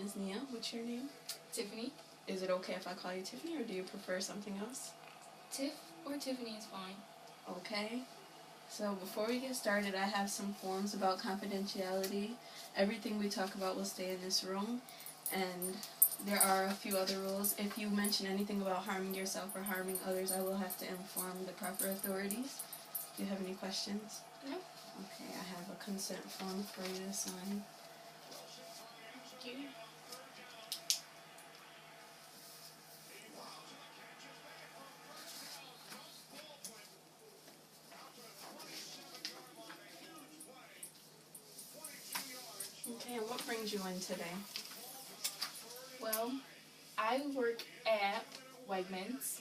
is Nia. What's your name? Tiffany. Is it okay if I call you Tiffany, or do you prefer something else? Tiff or Tiffany is fine. Okay. So before we get started, I have some forms about confidentiality. Everything we talk about will stay in this room, and there are a few other rules. If you mention anything about harming yourself or harming others, I will have to inform the proper authorities. Do you have any questions? No. Okay, I have a consent form for you to sign. Thank you. Okay, and what brings you in today? Well, I work at Wegmans,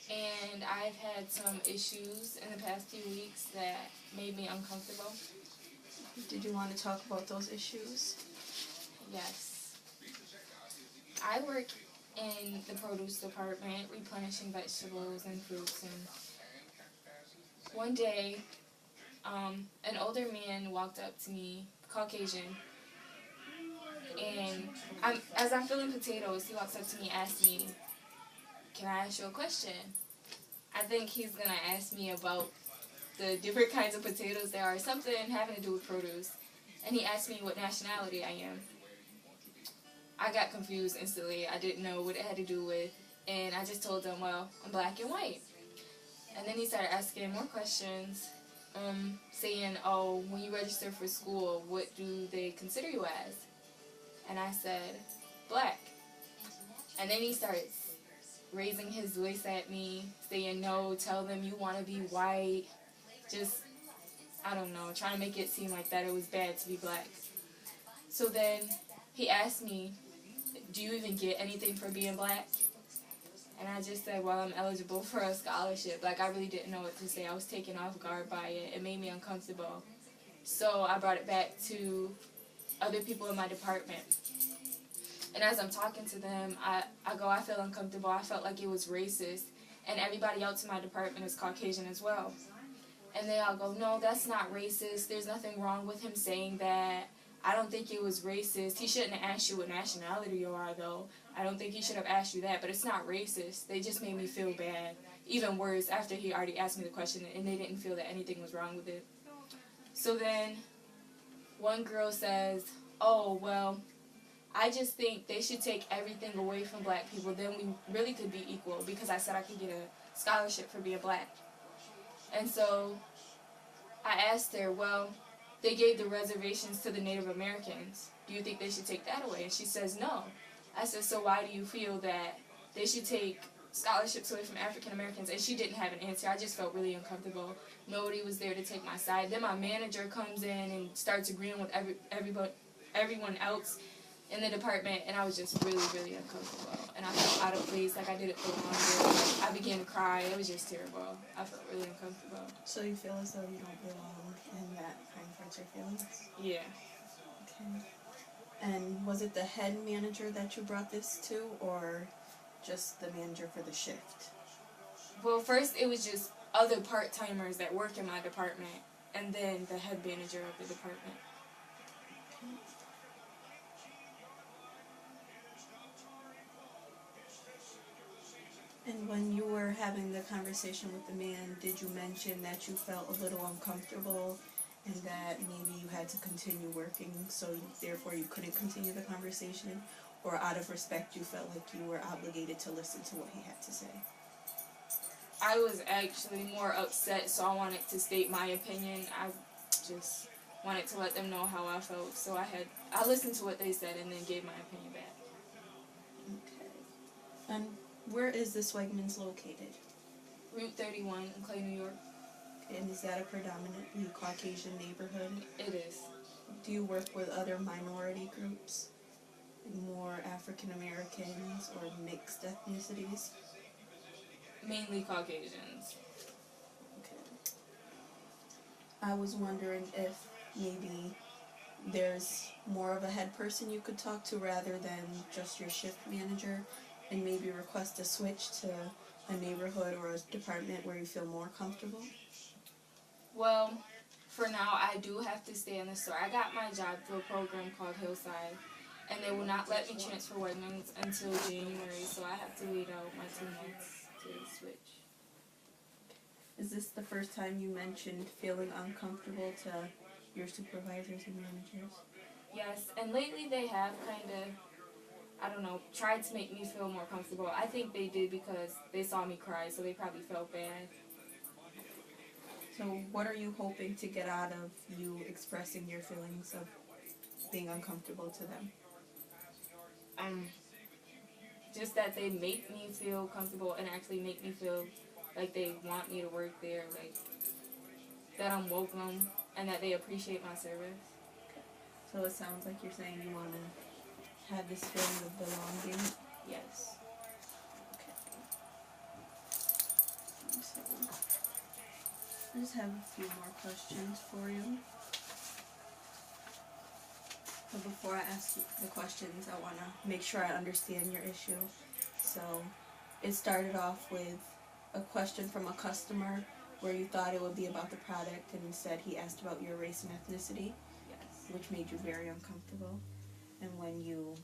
and I've had some issues in the past few weeks that made me uncomfortable. Did you want to talk about those issues? Yes. I work in the produce department, replenishing vegetables and fruits, and one day, an older man walked up to me, Caucasian, and as I'm filling potatoes, he walks up to me and asks me, "Can I ask you a question?" I think he's going to ask me about the different kinds of potatoes there are, something having to do with produce. And he asked me what nationality I am. I got confused instantly. I didn't know what it had to do with, and I just told him, well, I'm black and white. And then he started asking more questions, saying, oh, when you register for school, what do they consider you as? And I said, black. And then he started raising his voice at me, saying, no, tell them you want to be white. Just, I don't know, trying to make it seem like that it was bad to be black. So then he asked me, do you even get anything for being black? And I just said, well, I'm eligible for a scholarship. Like, I really didn't know what to say. I was taken off guard by it. It made me uncomfortable. So I brought it back to other people in my department. And as I'm talking to them, I go, I feel uncomfortable. I felt like it was racist. And everybody else in my department is Caucasian as well. And they all go, no, that's not racist. There's nothing wrong with him saying that. I don't think it was racist. He shouldn't have asked you what nationality you are, though. I don't think he should have asked you that, but it's not racist. They just made me feel bad. Even worse, after he already asked me the question, and they didn't feel that anything was wrong with it. So then, one girl says, oh, well, I just think they should take everything away from black people. Then we really could be equal, because I said I could get a scholarship for being black. And so I asked her, well, they gave the reservations to the Native Americans. Do you think they should take that away? And she says no. I said, so why do you feel that they should take scholarships away from African Americans? And she didn't have an answer. I just felt really uncomfortable. Nobody was there to take my side. Then my manager comes in and starts agreeing with everyone else in the department, and I was just really, really uncomfortable. And I felt out of place, like I did it for longer. I began to cry. It was just terrible. I felt really uncomfortable. So you feel as though you don't belong in that kind of hurts your feelings? Yeah. Okay. And was it the head manager that you brought this to, or just the manager for the shift? Well, first it was just other part-timers that work in my department, and then the head manager of the department. And when you were having the conversation with the man, did you mention that you felt a little uncomfortable and that maybe you had to continue working, so therefore you couldn't continue the conversation? Or out of respect, you felt like you were obligated to listen to what he had to say? I was actually more upset, so I wanted to state my opinion. I just wanted to let them know how I felt, so I listened to what they said and then gave my opinion back. Okay. And where is this Wegmans located? Route 31 in Clay, New York. And is that a predominantly Caucasian neighborhood? It is. Do you work with other minority groups? More African Americans or mixed ethnicities? Mainly Caucasians. Okay. I was wondering if maybe there's more of a head person you could talk to rather than just your shift manager, and maybe request a switch to a neighborhood or a department where you feel more comfortable? Well, for now, I do have to stay in the store. I got my job through a program called Hillside, and they will not let me transfer Wegmans until January, so I have to wait out my 2 months to switch. Is this the first time you mentioned feeling uncomfortable to your supervisors and managers? Yes, and lately they have kind of, I don't know, tried to make me feel more comfortable. I think they did because they saw me cry, so they probably felt bad. So what are you hoping to get out of you expressing your feelings of being uncomfortable to them? Just that they make me feel comfortable and actually make me feel like they want me to work there, like that I'm welcome and that they appreciate my service. So it sounds like you're saying you want to have this feeling of belonging. Yes. Okay. So I just have a few more questions for you. But before I ask you the questions, I want to make sure I understand your issue. So it started off with a question from a customer where you thought it would be about the product and instead he asked about your race and ethnicity, Yes. which made you very uncomfortable. And when you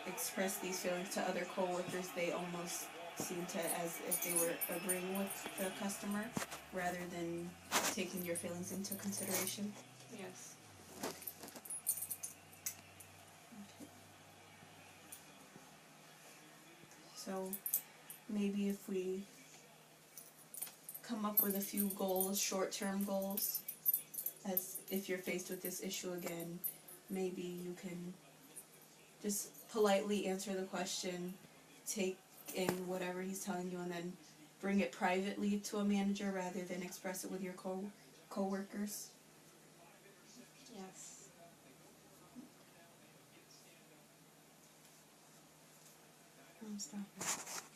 express these feelings to other coworkers, they almost seem to as if they were agreeing with the customer rather than taking your feelings into consideration. Yes. So maybe if we come up with a few goals, short-term goals, as if you're faced with this issue again, maybe you can just politely answer the question, take in whatever he's telling you, and then bring it privately to a manager rather than express it with your co-workers. Yes. I'm stopping.